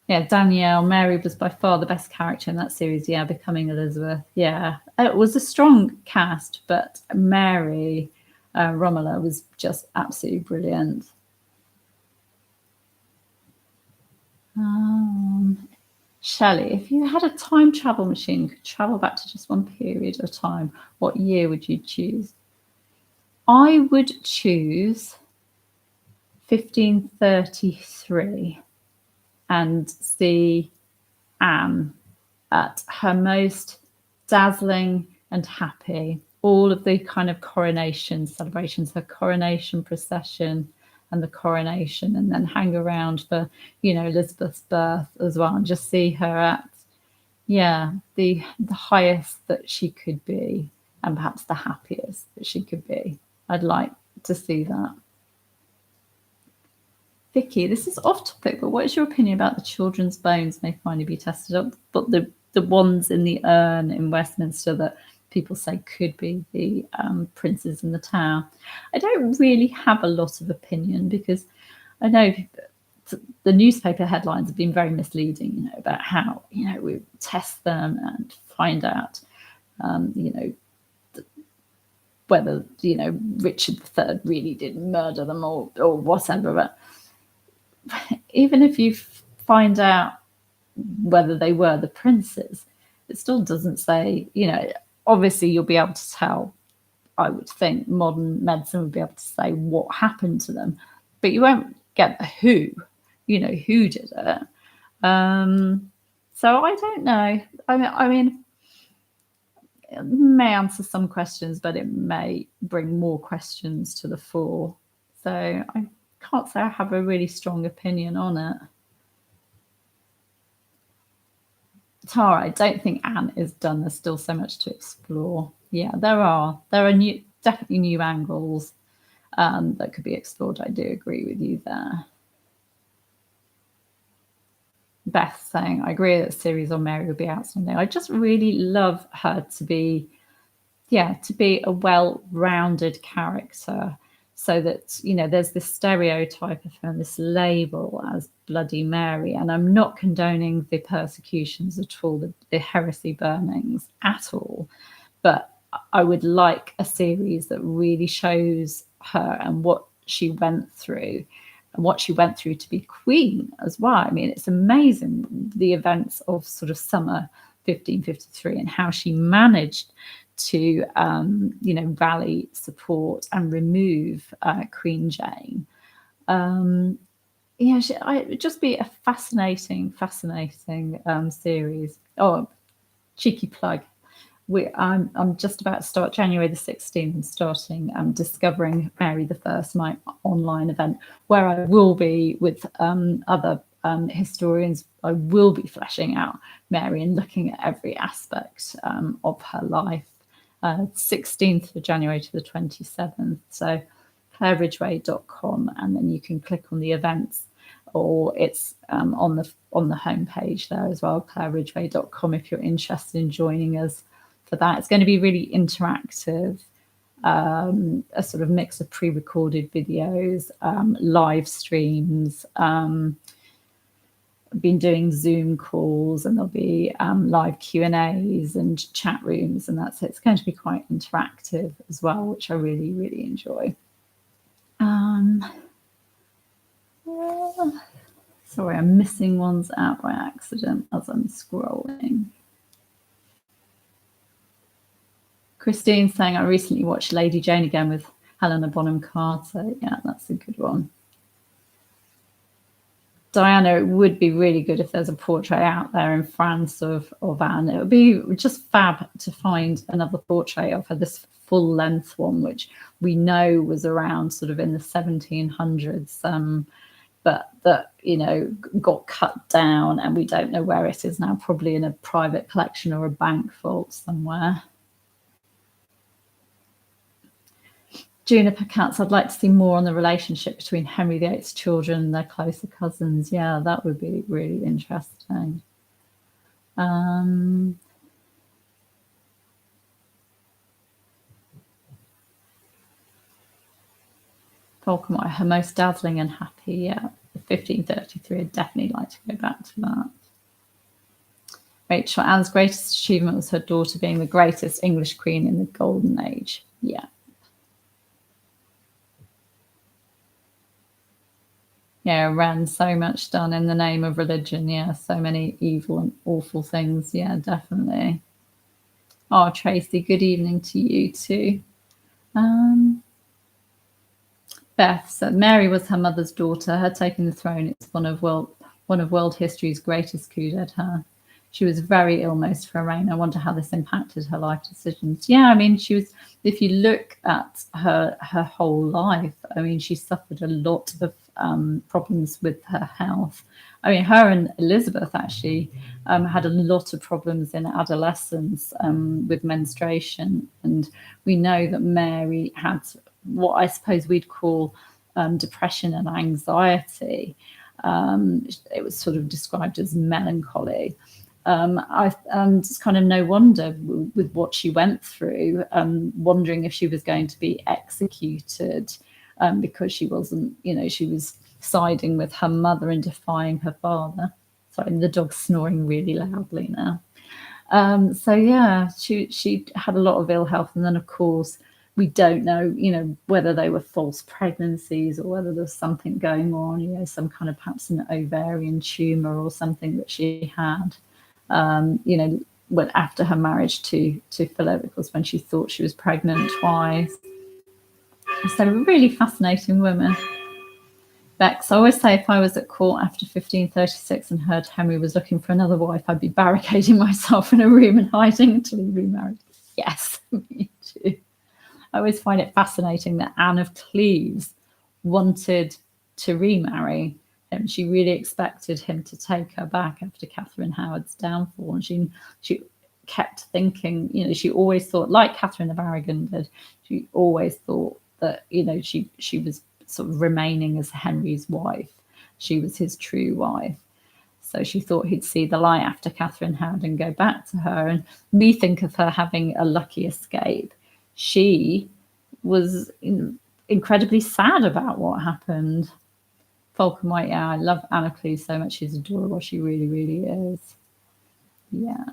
Yeah, Danielle, Mary was by far the best character in that series. Yeah, Becoming Elizabeth. Yeah, it was a strong cast, but Mary Romola was just absolutely brilliant. Shelley, if you had a time travel machine, could travel back to just one period of time, what year would you choose? I would choose 1533 and see Anne at her most dazzling and happy. All of the kind of coronation celebrations, her coronation procession and the coronation, and then hang around for, Elizabeth's birth as well, and just see her at, the highest that she could be, and perhaps the happiest that she could be. I'd like to see that. Vicky, this is off topic, but what is your opinion about the children's bones may finally be tested up, but the ones in the urn in Westminster that people say could be the princes in the tower. I don't really have a lot of opinion, because I know the newspaper headlines have been very misleading, about how, we test them and find out, whether, Richard III really did murder them or whatever. But even if you find out whether they were the princes, it still doesn't say, obviously you'll be able to tell, I would think modern medicine would be able to say what happened to them, but you won't get the who did it. So I don't know. I mean, it may answer some questions, but it may bring more questions to the fore. So I can't say I have a really strong opinion on it. Tara, I don't think Anne is done. There's still so much to explore. Yeah, there are definitely new angles that could be explored. I do agree with you there. Beth saying, I agree that the series on Mary would be outstanding. I just really love her to be a well-rounded character, so that, there's this stereotype of her and this label as Bloody Mary. And I'm not condoning the persecutions at all, the heresy burnings at all. But I would like a series that really shows her and what she went through, and what she went through to be queen as well. I mean, it's amazing, the events of sort of summer 1553 and how she managed to, rally support and remove Queen Jane. It would just be a fascinating series. Oh, cheeky plug. I'm just about to start January the 16th. I'm starting Discovering Mary I, my online event, where I will be with other historians. I will be fleshing out Mary and looking at every aspect of her life. 16th of January to the 27th. So claireridgway.com, and then you can click on the events, or it's on the homepage there as well, claireridgway.com, if you're interested in joining us for that. It's going to be really interactive, a sort of mix of pre-recorded videos, live streams. I've been doing Zoom calls, and there'll be live Q&As and chat rooms, and that's it. It's going to be quite interactive as well, which I really, really enjoy. Sorry, I'm missing ones out by accident as I'm scrolling. Christine's saying, I recently watched Lady Jane again with Helena Bonham Carter. Yeah, that's a good one. Diana, it would be really good if there's a portrait out there in France of Anne. It would be just fab to find another portrait of her, this full length one, which we know was around sort of in the 1700s, but that, got cut down, and we don't know where it is now, probably in a private collection or a bank vault somewhere. Juniper Cats, I'd like to see more on the relationship between Henry VIII's children and their closer cousins. Yeah, that would be really interesting. Falcon, her most dazzling and happy. Yeah, 1533. I'd definitely like to go back to that. Rachel, Anne's greatest achievement was her daughter being the greatest English queen in the Golden Age. Yeah. Yeah, ran so much done in the name of religion. Yeah, so many evil and awful things. Yeah, definitely. Oh, Tracy, good evening to you too. Beth said Mary was her mother's daughter. Her taking the throne is one of world history's greatest coup d'etat. She was very ill most of her reign. I wonder how this impacted her life decisions. Yeah, I mean, she was. If you look at her whole life, I mean, she suffered a lot of problems with her health. I mean, her and Elizabeth actually had a lot of problems in adolescence with menstruation, and we know that Mary had what I suppose we'd call depression and anxiety. It was sort of described as melancholy. It's kind of no wonder with what she went through, wondering if she was going to be executed, because she wasn't, she was siding with her mother and defying her father. Sorry, the dog's snoring really loudly now. So yeah, she had a lot of ill health, and then of course we don't know, whether they were false pregnancies or whether there was something going on, some kind of perhaps an ovarian tumor or something that she had. When after her marriage to Philip, of course, when she thought she was pregnant twice. So a really fascinating woman. Bex, I always say if I was at court after 1536 and heard Henry was looking for another wife, I'd be barricading myself in a room and hiding until he remarried. Yes, me too. I always find it fascinating that Anne of Cleves wanted to remarry him. She really expected him to take her back after Catherine Howard's downfall. And she kept thinking, she always thought, like Catherine of Aragon did, she always thought that, she was sort of remaining as Henry's wife. She was his true wife. So she thought he'd see the light after Catherine Howard and go back to her. And we think of her having a lucky escape. She was incredibly sad about what happened. Falcon White, yeah, I love Anne of Cleves so much. She's adorable. She really, really is. Yeah.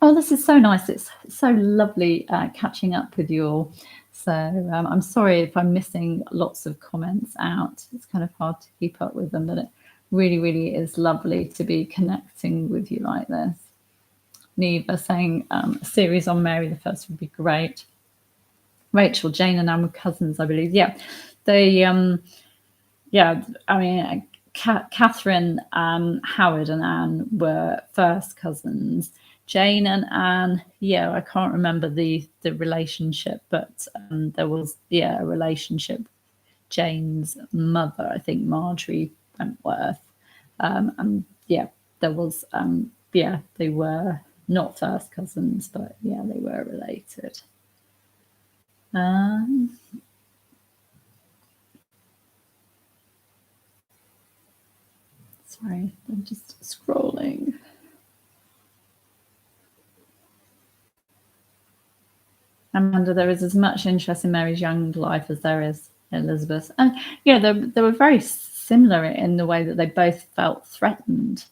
Oh, this is so nice. It's so lovely catching up with you all. So I'm sorry if I'm missing lots of comments out. It's kind of hard to keep up with them, but it really, really is lovely to be connecting with you like this. Neva saying a series on Mary the First would be great. Rachel, Jane and Anne were cousins, I believe. Yeah, they, I mean, Catherine Howard and Anne were first cousins. Jane and Anne, yeah, I can't remember the relationship, but there was, a relationship. Jane's mother, I think Marjorie Wentworth, and yeah, there was, they were not first cousins, but yeah, they were related. Sorry, I'm just scrolling. Amanda, there is as much interest in Mary's young life as there is Elizabeth. And yeah, they were very similar in the way that they both felt threatened,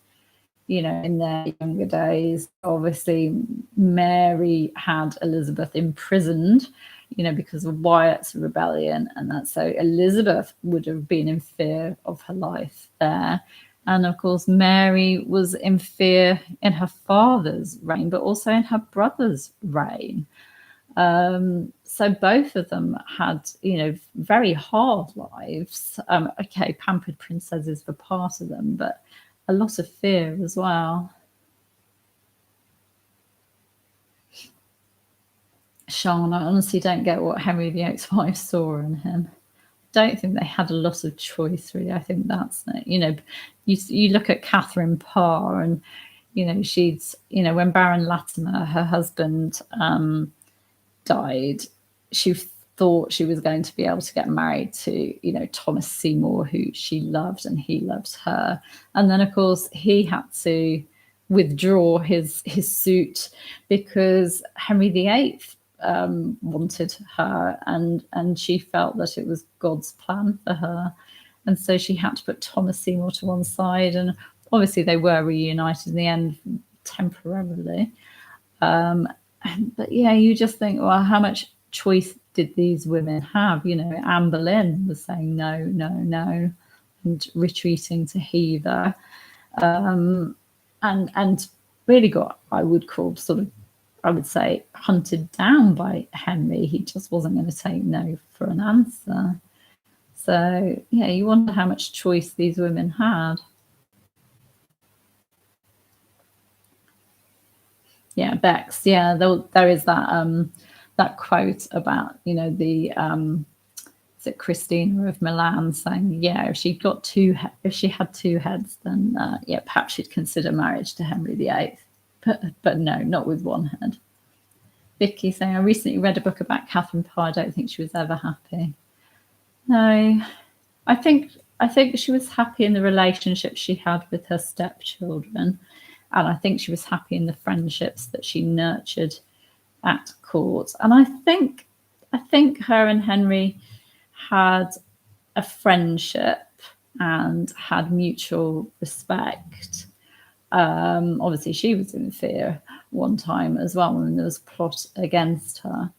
in their younger days. Obviously, Mary had Elizabeth imprisoned, because of Wyatt's rebellion. And that so Elizabeth would have been in fear of her life there. And of course, Mary was in fear in her father's reign, but also in her brother's reign. So both of them had, very hard lives. Okay, pampered princesses for part of them, but a lot of fear as well. Sean, I honestly don't get what Henry VIII's wife saw in him. Don't think they had a lot of choice, really. I think that's it. You look at Catherine Parr, and she's when Baron Latimer, her husband, died, she thought she was going to be able to get married to Thomas Seymour, who she loved, and he loved her. And then of course he had to withdraw his suit because Henry VIII wanted her, and she felt that it was God's plan for her, and so she had to put Thomas Seymour to one side. And obviously they were reunited in the end temporarily. But yeah, you just think, well, how much choice did these women have? Anne Boleyn was saying no, no, no, and retreating to Hever, and really got, I would say, hunted down by Henry. He just wasn't going to take no for an answer. So yeah, you wonder how much choice these women had. Yeah, Bex. Yeah, there is that quote about the is it Christina of Milan saying, yeah, if she had two heads, then perhaps she'd consider marriage to Henry VIII, but no, not with one head. Vicky saying, I recently read a book about Catherine Parr. I don't think she was ever happy. No, I think she was happy in the relationship she had with her stepchildren. and I think she was happy in the friendships that she nurtured at court. And I think her and Henry had a friendship and had mutual respect. Obviously, she was in fear one time as well when there was a plot against her.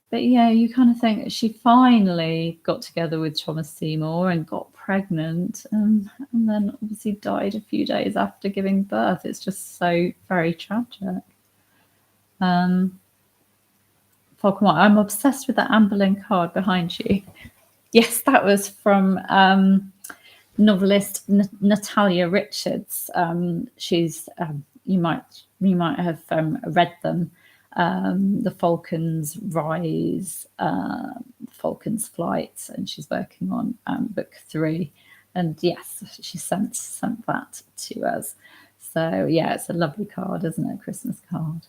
But yeah, you kind of think she finally got together with Thomas Seymour and got pregnant, and then obviously died a few days after giving birth. It's just so very tragic. Falcon White, I'm obsessed with that Anne Boleyn card behind you. Yes, that was from novelist Natalia Richards. She's you might have read them. The Falcon's Rise, Falcon's Flight, and she's working on book 3. And yes, she sent that to us. So yeah, it's a lovely card, isn't it? A Christmas card.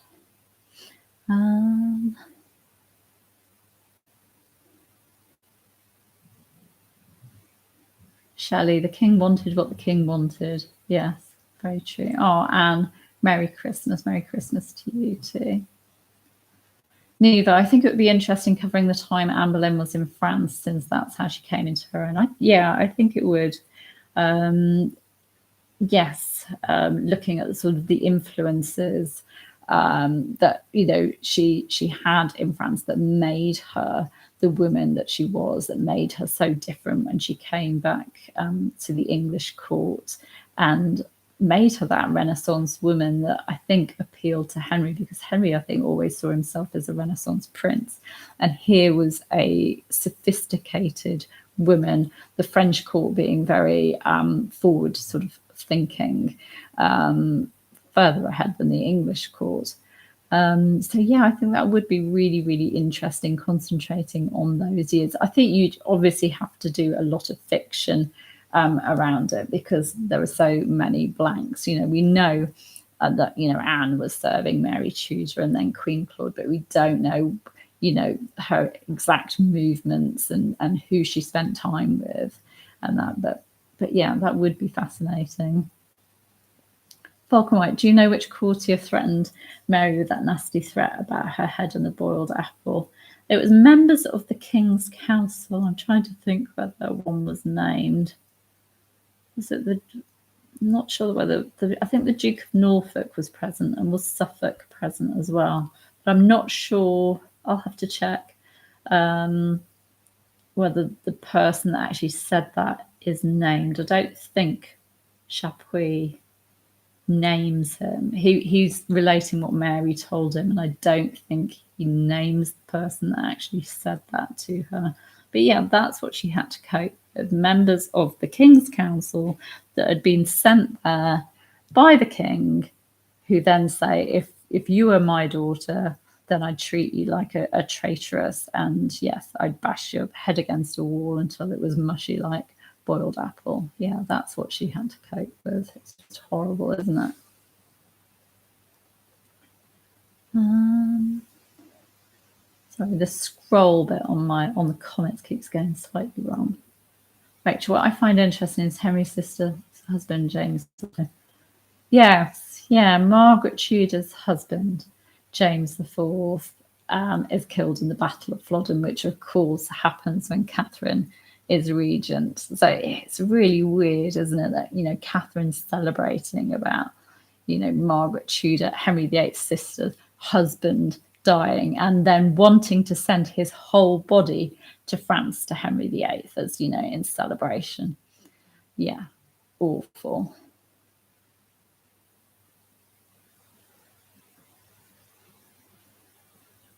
Shelley, the king wanted what the king wanted. Yes, very true. Oh, Anne, Merry Christmas. Merry Christmas to you too. Neva, I think it would be interesting covering the time Anne Boleyn was in France, since that's how she came into her own. I think it would. Yes, looking at sort of the influences that she had in France that made her the woman that she was, that made her so different when she came back to the English court, and made her that Renaissance woman that I think appealed to Henry, because Henry, I think, always saw himself as a Renaissance prince. And here was a sophisticated woman, the French court being very forward sort of thinking, further ahead than the English court. So yeah, I think that would be really, really interesting, concentrating on those years. I think you'd obviously have to do a lot of fiction around it, because there are so many blanks. We know that Anne was serving Mary Tudor and then Queen Claude, but we don't know her exact movements and who she spent time with, and that. But yeah, that would be fascinating. Falcon White, do you know which courtier threatened Mary with that nasty threat about her head and the boiled apple? It was members of the King's Council. I'm trying to think whether one was named. Was it I'm not sure whether I think the Duke of Norfolk was present, and was Suffolk present as well. But I'm not sure. I'll have to check whether the person that actually said that is named. I don't think Chapuis names him. He's relating what Mary told him, and I don't think he names the person that actually said that to her. But yeah, that's what she had to cope with. Members of the King's Council that had been sent there by the king, who then say, if you were my daughter, then I'd treat you like a traitoress, and yes, I'd bash your head against a wall until it was mushy like boiled apple. Yeah, that's what she had to cope with. It's just horrible, isn't it? Sorry, the scroll bit on the comments keeps going slightly wrong. Rachel, what I find interesting is Henry's sister's husband, James. Yes, yeah, Margaret Tudor's husband, James IV, is killed in the Battle of Flodden, which of course happens when Catherine is regent. So it's really weird, isn't it, that Catherine's celebrating about Margaret Tudor, Henry VIII's sister's husband, dying, and then wanting to send his whole body to France to Henry VIII as in celebration. Yeah, awful.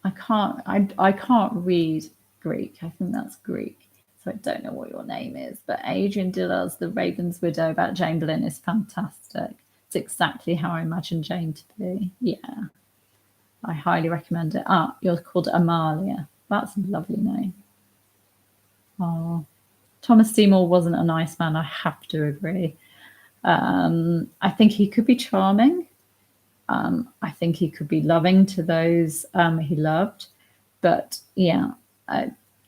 I can't read Greek. I think that's Greek. So I don't know what your name is, but Adrian Dillard's The Raven's Widow about Jane Boleyn is fantastic. It's exactly how I imagine Jane to be. Yeah, I highly recommend it. You're called Amalia. That's a lovely name. Oh, Thomas Seymour wasn't a nice man. I have to agree. I think he could be charming. I think he could be loving to those he loved, but yeah,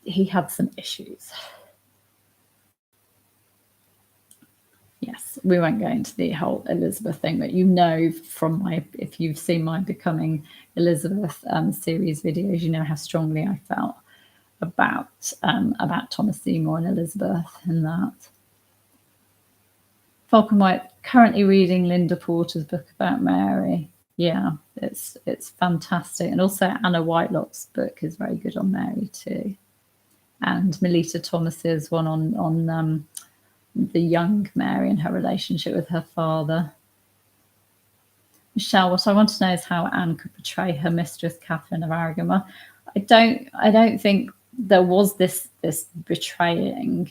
he had some issues. Yes. we won't go into the whole Elizabeth thing, but you know from if you've seen my Becoming Elizabeth series videos, you know how strongly I felt about Thomas Seymour and Elizabeth and that. Falcon White, currently reading Linda Porter's book about Mary. Yeah, it's fantastic. And also Anna Whitelock's book is very good on Mary too. And Melita Thomas's one on the young Mary and her relationship with her father. Michelle, what I want to know is how Anne could portray her mistress Catherine of Aragon. Well, I don't think there was this betraying.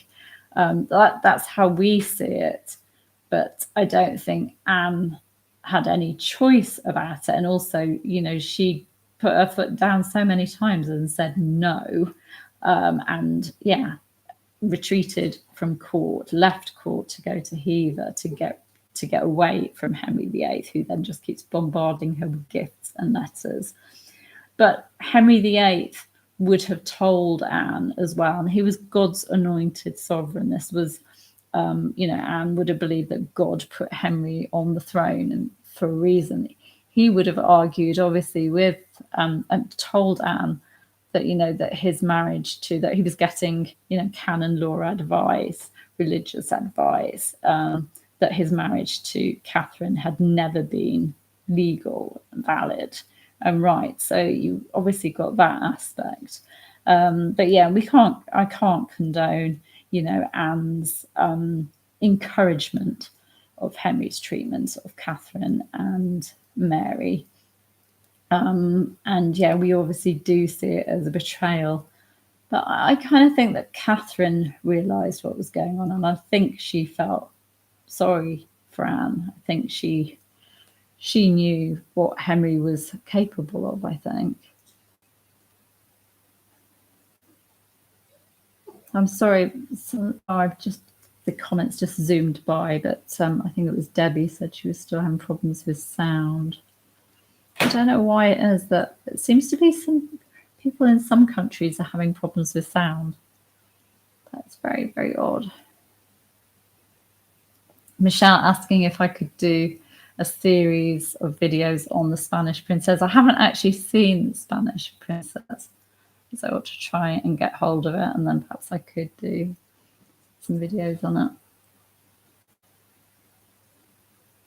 That's how we see it, but I don't think Anne had any choice about it. And also, you know, she put her foot down so many times and said no, and yeah, retreated from court, left court to go to Hever to get away from Henry VIII, who then just keeps bombarding her with gifts and letters. But Henry VIII would have told Anne as well, and he was God's anointed sovereign. This was, you know, Anne would have believed that God put Henry on the throne and for a reason. He would have argued, obviously, with and told Anne that, you know, that his marriage to, that he was getting, you know, canon law advice, religious advice, that his marriage to Catherine had never been legal and valid and right. So you obviously got that aspect. But yeah, I can't condone, you know, Anne's encouragement of Henry's treatment of Catherine and Mary. And yeah, we obviously do see it as a betrayal. But I kind of think that Catherine realised what was going on, and I think she felt sorry for Anne. I think she knew what Henry was capable of, I think. I'm sorry, the comments just zoomed by, but I think it was Debbie said she was still having problems with sound. I don't know why it is that it seems to be some people in some countries are having problems with sound. That's very, very odd. Michelle asking if I could do a series of videos on the Spanish Princess. I haven't actually seen the Spanish Princess, so I ought to try and get hold of it, and then perhaps I could do some videos on it.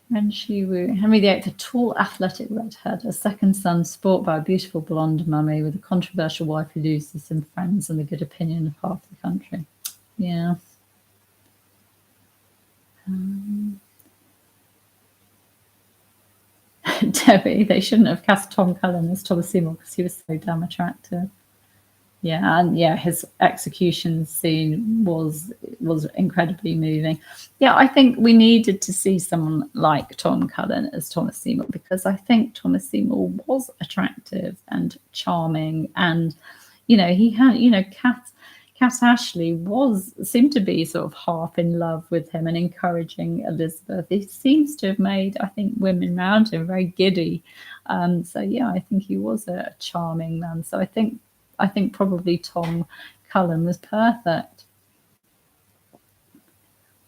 Ren Shiwu, Henry VIII, a tall, athletic redhead, a second son, sport by a beautiful blonde mummy with a controversial wife who loses some friends and the good opinion of half the country. Yeah. Debbie, they shouldn't have cast Tom Cullen as Thomas Seymour because he was so damn attractive. Yeah, and yeah, his execution scene was incredibly moving. Yeah, I think we needed to see someone like Tom Cullen as Thomas Seymour, because I think Thomas Seymour was attractive and charming, and you know, he had, you know, Cat Ashley seemed to be sort of half in love with him and encouraging Elizabeth. He seems to have made, I think, women around him very giddy. So yeah, I think he was a charming man. So I think probably Tom Cullen was perfect.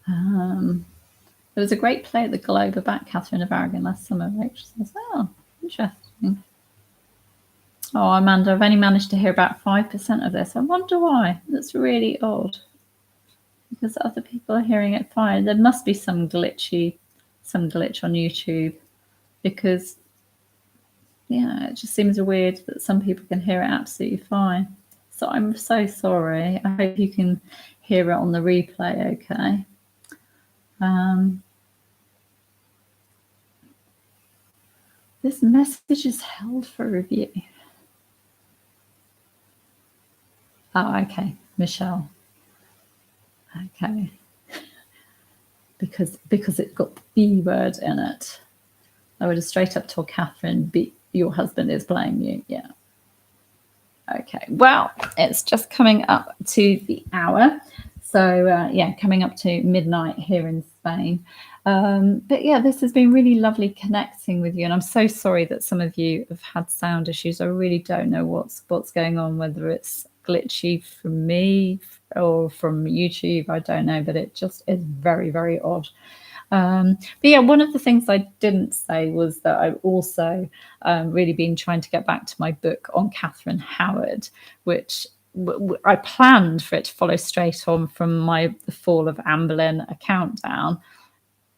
There was a great play at the Globe about Catherine of Aragon last summer. Rachel says, "Oh, interesting." Oh, Amanda, I've only managed to hear about 5% of this. I wonder why. That's really odd. Because other people are hearing it fine. There must be some glitch on YouTube. Because, yeah, it just seems weird that some people can hear it absolutely fine. So I'm so sorry. I hope you can hear it on the replay, okay? This message is held for review. Oh, okay, Michelle. Okay. Because it got the B word in it. I would have straight up told Catherine, your husband is playing you. Yeah. Okay. Well, it's just coming up to the hour. So, yeah, coming up to midnight here in Spain. But yeah, this has been really lovely connecting with you. And I'm so sorry that some of you have had sound issues. I really don't know what's going on, whether it's glitchy from me or from YouTube. I don't know, but it just is very, very odd. But yeah, one of the things I didn't say was that I've also really been trying to get back to my book on Catherine Howard, which I planned for it to follow straight on from the Fall of Anne Boleyn, A Countdown,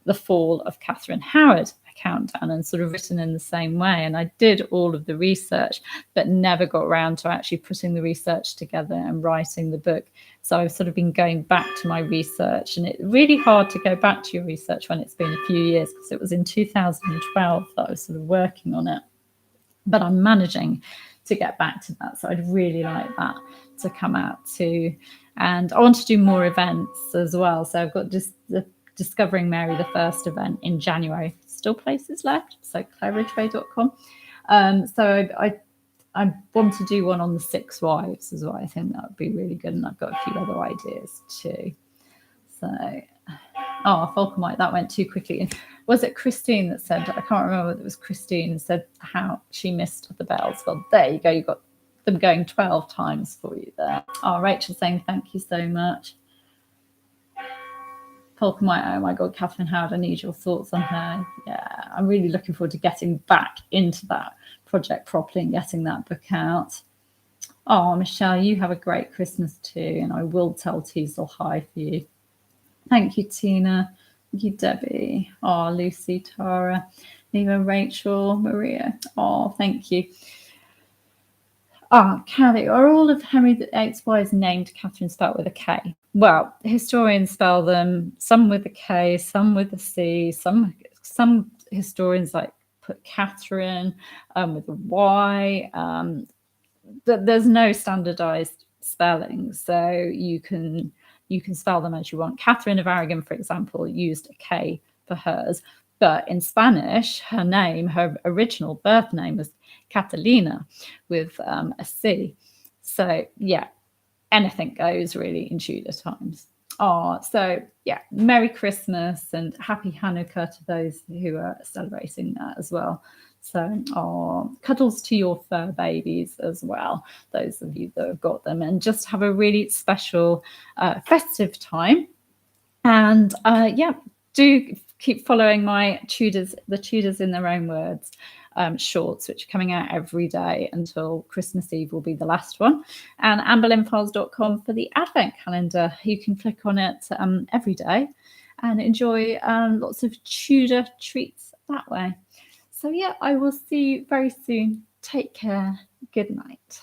the Fall of Catherine Howard, A Countdown, and sort of written in the same way. And I did all of the research, but never got around to actually putting the research together and writing the book. So I've sort of been going back to my research, and it's really hard to go back to your research when it's been a few years, because it was in 2012 that I was sort of working on it. But I'm managing to get back to that. So I'd really like that to come out too. And I want to do more events as well. So I've got just the Discovering Mary the First event in January. Still places left, so claireridgway.com. So I want to do one on the 6 wives as well. I think that would be really good, and I've got a few other ideas too. So, Falcon White, that went too quickly. Was it Christine that said, I can't remember whether it was Christine, said how she missed the bells? Well, there you go. You got them going 12 times for you there. Rachel saying thank you so much. Falcon White, oh my God, Catherine Howard, I need your thoughts on her. Yeah, I'm really looking forward to getting back into that project properly and getting that book out. Michelle, you have a great Christmas too, and I will tell Teasel hi for you. Thank you, Tina. Thank you, Debbie. Lucy, Tara, Eva, Rachel, Maria. Thank you. Kathy, are all of Henry VIII's wives named Catherine spelled with a K? Well, historians spell them some with a K, some with a C. Some historians put Catherine with a Y. There's no standardized spelling, so you can spell them as you want. Catherine of Aragon, for example, used a K for hers, but in Spanish, her original birth name was Catalina with a C. So yeah, anything goes really in Tudor times. So yeah, Merry Christmas and Happy Hanukkah to those who are celebrating that as well. So cuddles to your fur babies as well, those of you that have got them, and just have a really special festive time. And do keep following my the Tudors in Their Own Words shorts, which are coming out every day until Christmas Eve will be the last one, and AnneBoleynFiles.com for the Advent calendar. You can click on it every day and enjoy lots of Tudor treats that way. So yeah, I will see you very soon. Take care. Good night.